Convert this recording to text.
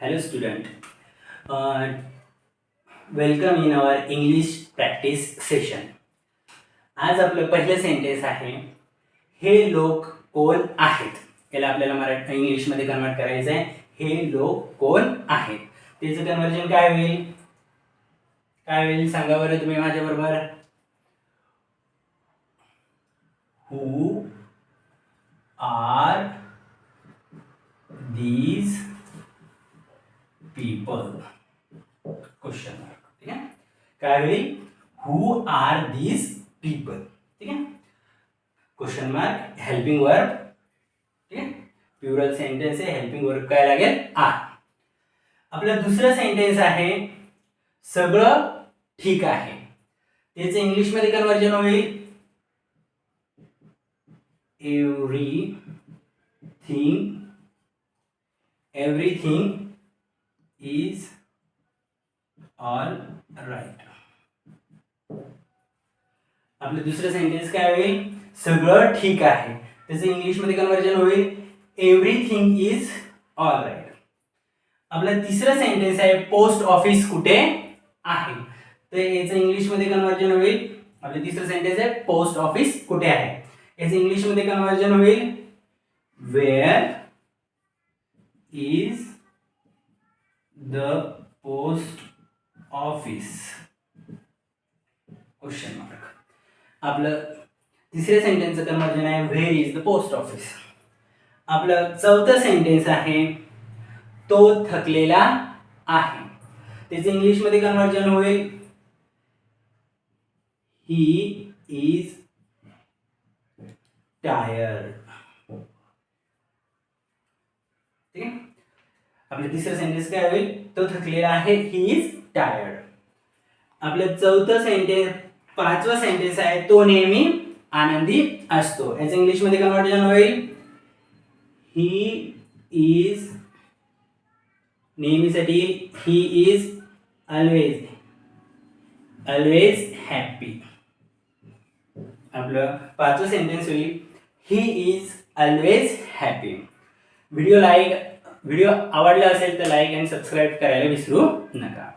Hello student, welcome in our English practice session. आज आपलं पहिलं सेंटेन्स आहे, हे लोक कोण आहेत. याला आपल्याला मराठी इंग्लिशमध्ये कन्वर्ट करायचं आहे. हे लोक कोण आहेत, त्याचं कन्वर्जन काय होईल? सांगा बरं तुम्ही माझ्याबरोबर. Who are these people? Question mark. ठीक आहे, काय होईल? हु आर these people. ठीक आहे, क्वेश्चन मार्क, हेल्पिंग वर्ब. ठीक आहे, प्युरल सेंटेन्स आहे, हेल्पिंग वर्ब काय लागेल? आर. आपलं दुसरं सेंटेन्स आहे, सगळं ठीक आहे. त्याचं इंग्लिश मध्ये कन्वर्जन होईल everything is all right. आपलं दुसरं सेंटेन्स काय होईल? सगळं ठीक आहे. त्याचं इंग्लिश मध्ये कन्वर्जन होईल एव्हरीथिंग इज ऑल राईट. आपलं तिसरं सेंटेन्स आहे, पोस्ट ऑफिस कुठे आहे. तर याचं इंग्लिश मध्ये कन्वर्जन होईल, आपलं तिसरं सेंटेन्स आहे, पोस्ट ऑफिस कुठे आहे. याचं इंग्लिश मध्ये कन्वर्जन होईल where is the post office? Question mark. आपलं तिसऱ्या सेंटेन्सचं कन्वर्जन आहे where is the post office. आपलं चौथं सेंटेन्स आहे, तो थकलेला आहे. त्याचं इंग्लिश मध्ये कन्वर्जन होईल ही इज टायर्ड. ठीक आहे, आपलं तिसरं सेंटेन्स काय होईल? तो थकलेला आहे, ही इज टायर्ड. आपलं चौथं सेंटेन्स, पाचवा सेंटेन्स आहे, तो नेहमी आनंदी असतो. याचं इंग्लिश मध्ये कन्वर्जन होईल ही इज, नेहमीसाठी ही इज ऑलवेज हॅपी. आपलं पाचवं सेंटेन्स होईल he is always happy. Video आवडला असेल तर लाईक आणि सबस्क्राईब करायला विसरू नका.